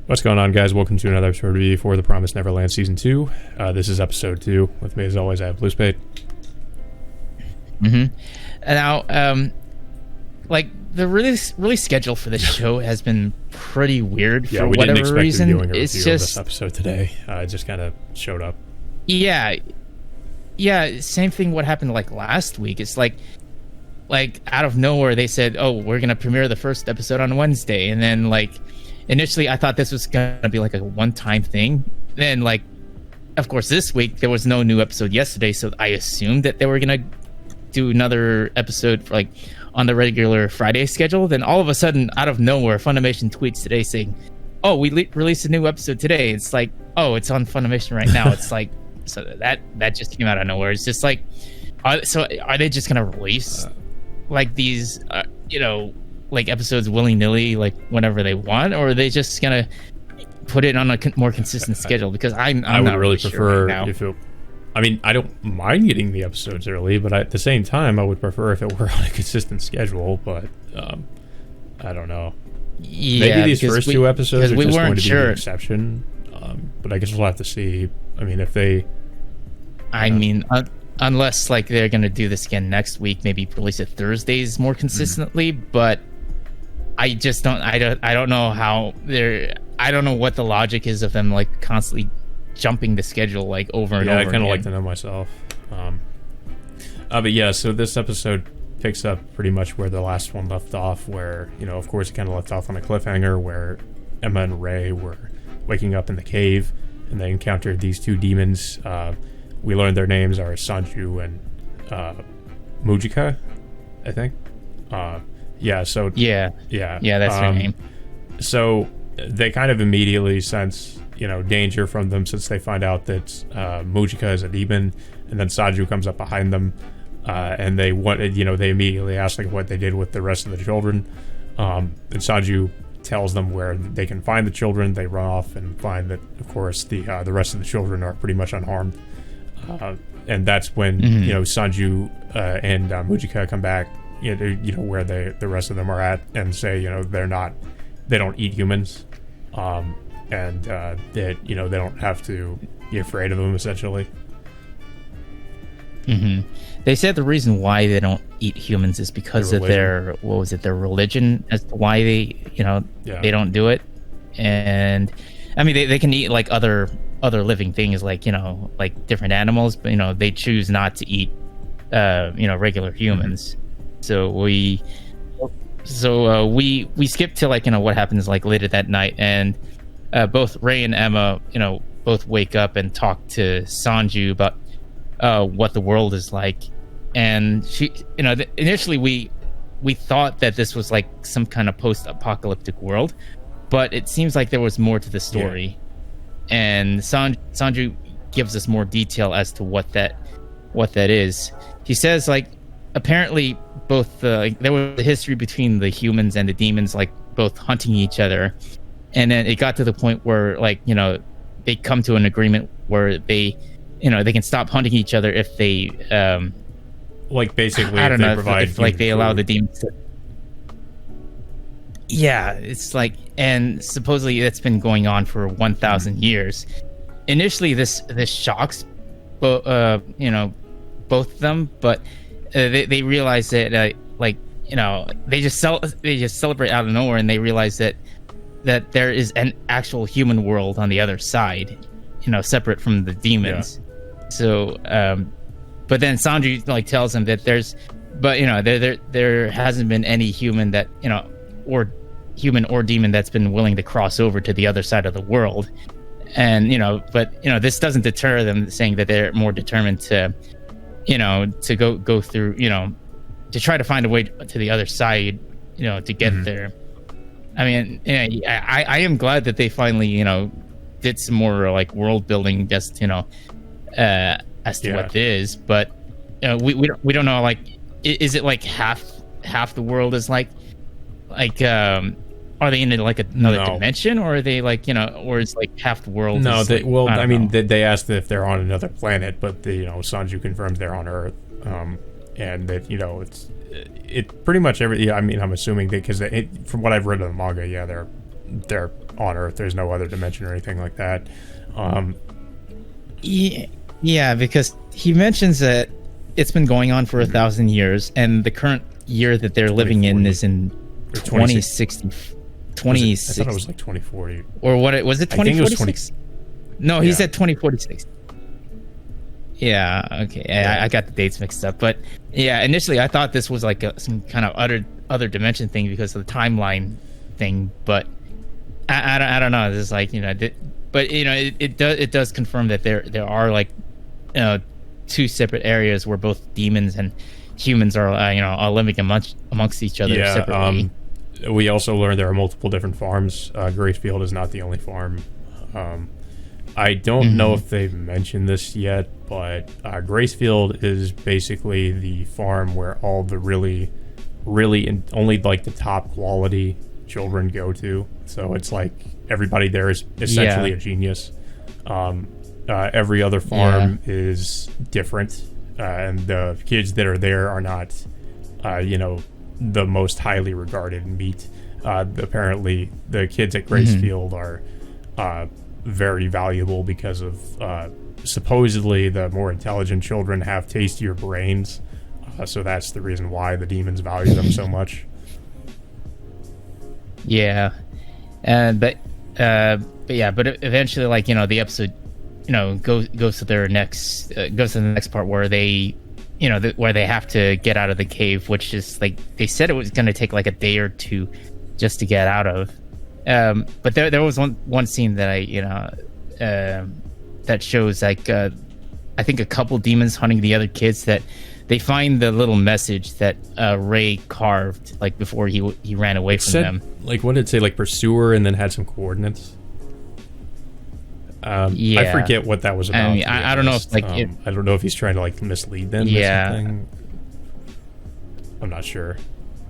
What's going on, guys? Welcome to another episode review for The Promised Neverland Season 2. This is episode 2. With me, as always, I have Blue Spade. And now, the release schedule for this show has been pretty weird for we whatever didn't expect reason. to be doing a review It's of just this episode today. It just kind of showed up. yeah, same thing. What happened last week? It's like out of nowhere they said, "Oh, we're gonna premiere the first episode on Wednesday," and then initially I thought this was gonna be a one-time thing. Then of course this week there was no new episode yesterday, so I assumed that they were gonna do another episode for on the regular Friday schedule. Then all of a sudden, out of nowhere, Funimation tweets today saying, "Oh, we released a new episode today." It's oh, it's on Funimation right now. It's so that just came out of nowhere. It's just are they just gonna release these episodes willy-nilly whenever they want, or are they just gonna put it on a more consistent schedule? Because I would not really sure prefer right now. if it. I mean, I don't mind getting the episodes early, but at the same time, I would prefer if it were on a consistent schedule. But I don't know. Yeah, maybe these first two episodes are just going to be the exception. But I guess we'll have to see. I mean, if they. Unless they're gonna do this again next week, maybe release it Thursdays more consistently. But I just don't. I don't know how they're. I don't know what the logic is of them constantly jumping the schedule over and over. Yeah, I kind of like to know myself. But yeah, so this episode picks up pretty much where the last one left off, where, of course, it kind of left off on a cliffhanger where Emma and Ray were waking up in the cave and they encountered these two demons. We learned their names are Sanju and Mujika, I think. Yeah, that's their name. So they kind of immediately sense danger from them, since they find out that Mujika is a demon, and then Sanju comes up behind them, and they immediately ask what they did with the rest of the children, and Sanju tells them where they can find the children. They run off and find that, of course, the rest of the children are pretty much unharmed, and that's when Sanju and Mujika come back, where the rest of them are at, and say they don't eat humans. And that they don't have to be afraid of them, essentially. They said the reason why they don't eat humans is because of their religion, as to why they don't do it. And I mean, they can eat other living things, different animals, but they choose not to eat regular humans. So we skip to what happens later that night, and both Ray and Emma, both wake up and talk to Sanju about what the world is like. And she, initially we thought that this was some kind of post-apocalyptic world, but it seems like there was more to the story. Yeah. And Sanju gives us more detail as to what that is. He says apparently both there was a history between the humans and the demons, both hunting each other. And then it got to the point where, they come to an agreement where they can stop hunting each other if they, basically, I don't know, provide if they allow the demons to. Yeah, it's and supposedly that's been going on for 1,000 years. Initially, this shocks, both of them, but they realize that, they just celebrate out of nowhere, and they realize that there is an actual human world on the other side, separate from the demons. Yeah. So, but then Sanju tells him that there hasn't been any human that or human or demon that's been willing to cross over to the other side of the world, and this doesn't deter them, saying that they're more determined to go through, to try to find a way to the other side, to get there. I mean, I am glad that they finally, did some more world building, just as to what it is. But we don't know. Is it half the world is are they in another dimension, or are they or is half the world? No, is, they asked if they're on another planet, but Sanju confirms they're on Earth, and that it pretty much every. I'm assuming that because from what I've read in the manga, they're on Earth. There's no other dimension or anything like that. Yeah, because he mentions that it's been going on for 1,000 years, and the current year that they're living in is in 2060. I thought it was like 2040. Or what? Was it 2046? No, he Yeah. said 2046. Yeah, okay. I got the dates mixed up. But yeah, initially I thought this was like some kind of other dimension thing because of the timeline thing. But I don't know. It's like, but it does confirm that there are like two separate areas where both demons and humans are are living amongst each other separately. We also learned there are multiple different farms. Gracefield is not the only farm. I don't know if they've mentioned this yet, but Gracefield is basically the farm where all the really only like the top quality children go to. So it's like everybody there is essentially a genius. Every other farm is different, and the kids that are there are not, the most highly regarded meat. Apparently, the kids at Gracefield are very valuable because of supposedly the more intelligent children have tastier brains, so that's the reason why the demons value them so much. Yeah, but eventually, like, the episode, goes to the next part where they, where they have to get out of the cave, which is like they said it was going to take like a day or two just to get out of. But there was one scene that that shows like I think a couple demons hunting the other kids, that they find the little message that Ray carved like before he ran away from them. Like, what did it say? Like pursuer, and then had some coordinates. I forget what that was about. I mean, I don't know if like I don't know if he's trying to like mislead them or something. I'm not sure.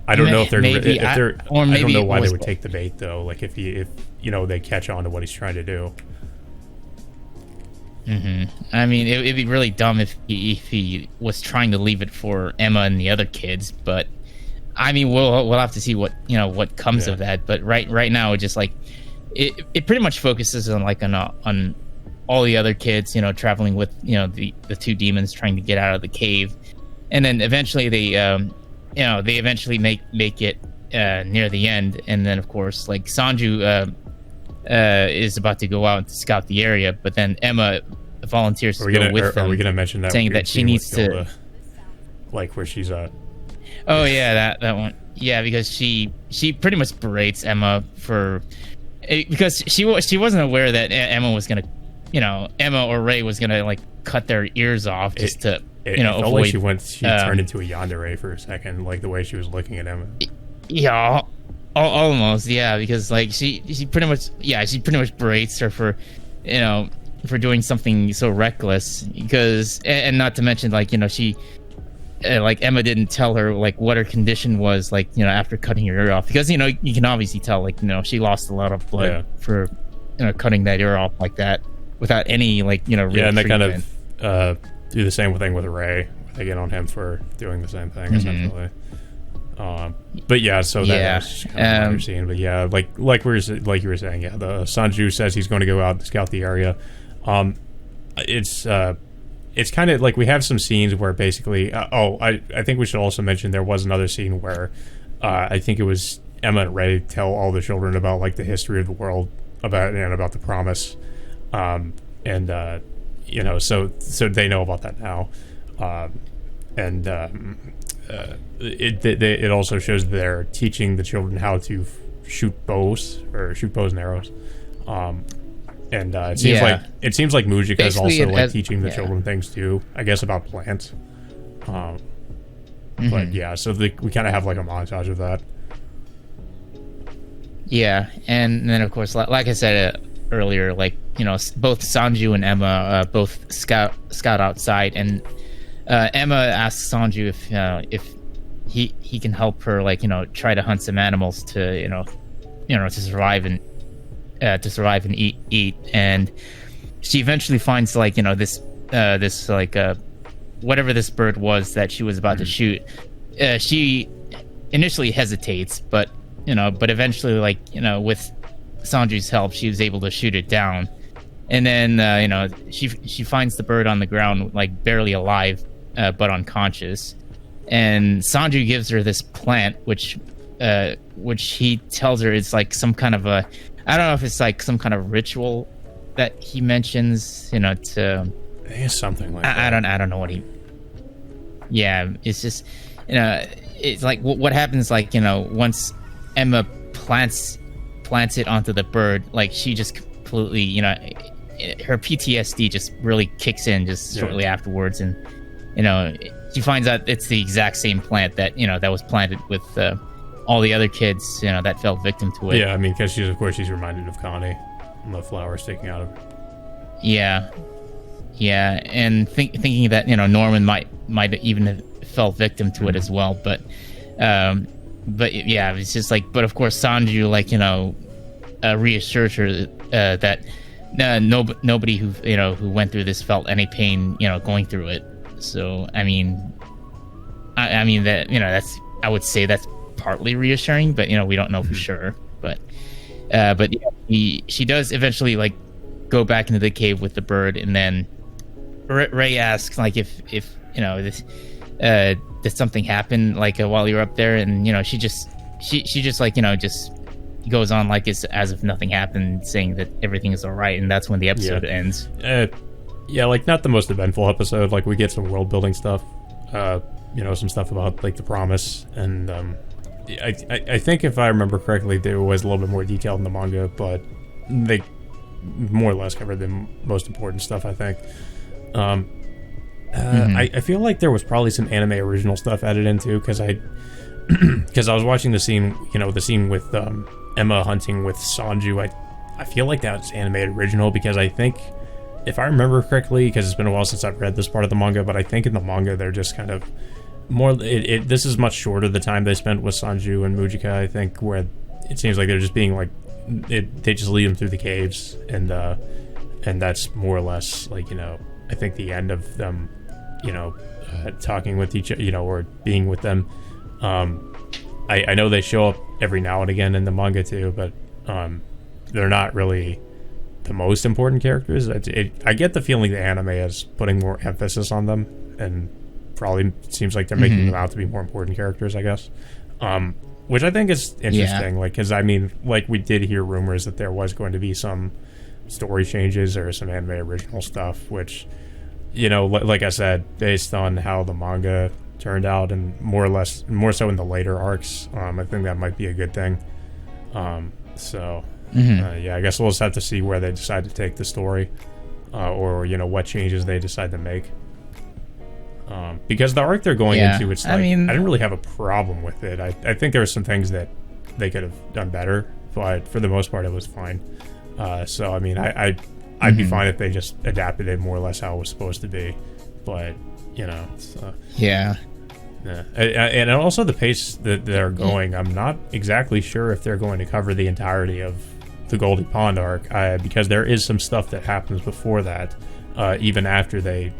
I don't know if they're I don't know why they would take the bait though. Like if they catch on to what he's trying to do. I mean, it'd be really dumb if he was trying to leave it for Emma and the other kids. But I mean, we'll have to see what comes of that. But right now, it just like it pretty much focuses on like on all the other kids, traveling with the two demons trying to get out of the cave, and then eventually they eventually make it near the end, and then of course like Sanju is about to go out and scout the area, but then Emma volunteers to go with them. Are we gonna mention that, saying that she needs to, like, where she's at? Oh yeah, that one. Yeah, because she pretty much berates Emma because she wasn't aware that Emma was gonna, Emma or Ray was gonna like cut their ears off just to avoid. Like she turned into a yandere for a second, like the way she was looking at Emma. Yeah, almost. Yeah, because like she pretty much berates her for for doing something so reckless, because and not to mention like she like Emma didn't tell her like what her condition was, like after cutting her ear off, because you can obviously tell like she lost a lot of blood for cutting that ear off like that without any like real and they treatment. kind of do the same thing with Ray. They get on him for doing the same thing essentially. But yeah, so that's kind of what you're seeing. But yeah, like you were saying, the Sanju says he's going to go out and scout the area. It's kind of like we have some scenes where basically I think we should also mention there was another scene where I think it was Emma and Ray tell all the children about like the history of the world about the promise, so they know about that now, it also shows they're teaching the children how to shoot bows and arrows. It seems like Mujika Basically, is also teaching the children things too, I guess, about plants. But yeah, so we kind of have like a montage of that. Yeah, and then of course, like I said earlier, like both Sanju and Emma both scout outside, and Emma asks Sanju if he can help her, like try to hunt some animals to to survive and eat, and she eventually finds like this like whatever this bird was that she was about to shoot. She initially hesitates, but eventually, like with Sanju's help, she was able to shoot it down. And then she finds the bird on the ground, like barely alive, but unconscious. And Sanju gives her this plant, which he tells her is like some kind of a, I don't know if it's like some kind of ritual that he mentions, to. I think it's something like that. I don't know what he. Yeah, it's just, it's like what happens, like, once Emma plants it onto the bird, like she just completely, her PTSD just really kicks in just shortly afterwards, and she finds out it's the exact same plant that that was planted with all the other kids that fell victim to it. Yeah, I mean, because she's reminded of Connie and the flower sticking out of her. Yeah, and thinking that Norman might even have fell victim to it as well, but yeah, it's just like, but of course Sanju reassures her that nobody who went through this felt any pain going through it. So I mean that that's, I would say that's partly reassuring, but we don't know for sure. But yeah, she does eventually like go back into the cave with the bird, and then Ray asks like if this did something happen like while you're up there, and she just like just goes on like it's as if nothing happened, saying that everything is all right, and that's when the episode ends. Yeah, like not the most eventful episode. Like we get some world building stuff, some stuff about like the promise, and I think if I remember correctly, there was a little bit more detail in the manga, but they more or less covered the most important stuff, I think. I feel like there was probably some anime original stuff added into, because I was watching the scene, the scene with Emma hunting with Sanju. I feel like that was animated original, because I think, if I remember correctly, because it's been a while since I've read this part of the manga, but I think in the manga they're just kind of more. This is much shorter, the time they spent with Sanju and Mujika, I think, where it seems like they're just being like, they just lead them through the caves, and that's more or less like I think the end of them talking with each or being with them. I know they show up every now and again in the manga too, but they're not really the most important characters. I get the feeling the anime is putting more emphasis on them, and probably seems like they're making them out to be more important characters, I guess. Which I think is interesting, like, because I mean, like, we did hear rumors that there was going to be some story changes or some anime original stuff, which, like I said, based on how the manga turned out, and more so in the later arcs, I think that might be a good thing. Yeah, I guess we'll just have to see where they decide to take the story, or what changes they decide to make. Because the arc they're going into, it's like, I didn't really have a problem with it. I think there were some things that they could have done better, but for the most part, it was fine. So I mean, I'd be fine if they just adapted it more or less how it was supposed to be. But yeah. And also the pace that they're going, I'm not exactly sure if they're going to cover the entirety of the Goldie Pond arc, because there is some stuff that happens before that, even after they,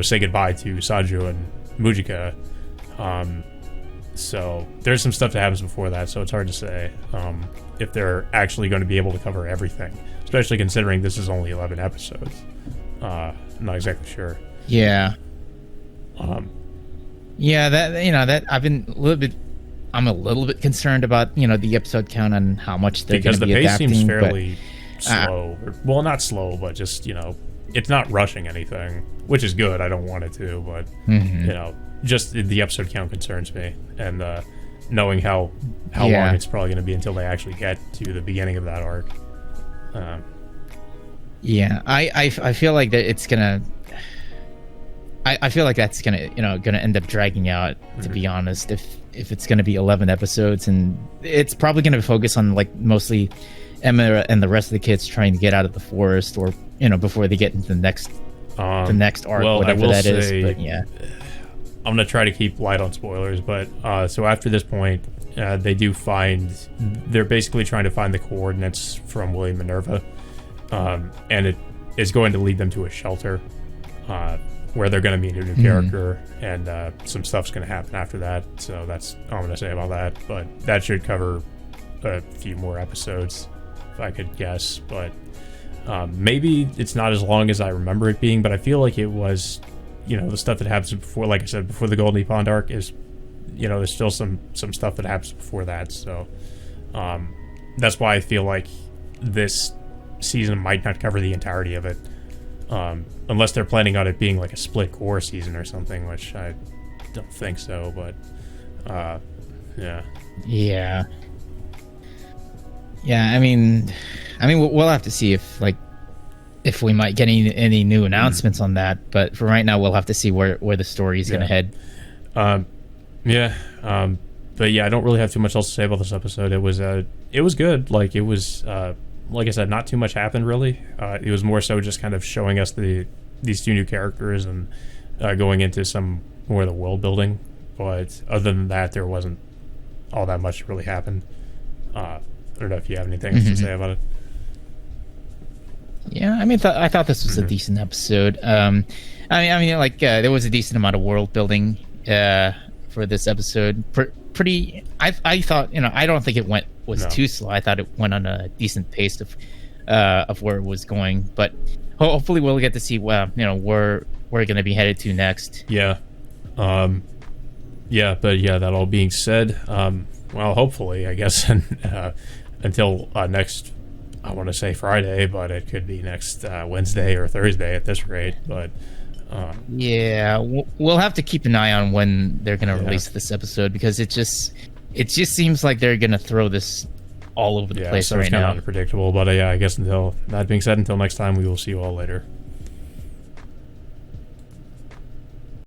say goodbye to Sanju and Mujika. So there's some stuff that happens before that, so it's hard to say if they're actually going to be able to cover everything, especially considering this is only 11 episodes. Not exactly sure. Yeah. That I'm a little bit concerned about the episode count and how much they're going to be adapting. Because the pace seems fairly slow. Well, not slow, but just it's not rushing anything, which is good. I don't want it to, but just the episode count concerns me, and knowing how long it's probably going to be until they actually get to the beginning of that arc. I feel like that it's gonna. I feel like that's gonna end up dragging out. To be honest, if it's gonna be 11 episodes, and it's probably gonna focus on like mostly Emma and the rest of the kids trying to get out of the forest, or before they get into the next arc, whatever that is. But yeah, I'm gonna try to keep light on spoilers, but so after this point, they do find, they're basically trying to find the coordinates from William Minerva, and it is going to lead them to a shelter, where they're going to meet a new character, and some stuff's going to happen after that. So that's all I'm going to say about that. But that should cover a few more episodes, if I could guess. But maybe it's not as long as I remember it being, but I feel like it was, the stuff that happens before, like I said, before the Golden Pond arc is, there's still some stuff that happens before that. So that's why I feel like this season might not cover the entirety of it. Unless they're planning on it being like a split core season or something, which I don't think so, but yeah. I mean we'll have to see if we might get any new announcements on that, but for right now we'll have to see where the story is going to head. But yeah, I don't really have too much else to say about this episode. It was good. Like, it was like I said, not too much happened really. It was more so just kind of showing us these two new characters and going into some more of the world building. But other than that, there wasn't all that much really happened. I don't know if you have anything else to say about it. Yeah, I thought this was a decent episode. There was a decent amount of world building for this episode. Pretty. I thought, I don't think it was too slow. I thought it went on a decent pace of where it was going. But hopefully we'll get to see where we're going to be headed to next. Yeah. That all being said, hopefully, I guess, until next, I want to say Friday, but it could be next Wednesday or Thursday at this rate. But we'll have to keep an eye on when they're going to release this episode, because it just seems like they're going to throw this all over the place right now. It's kind of unpredictable, but I guess until next time, we will see you all later.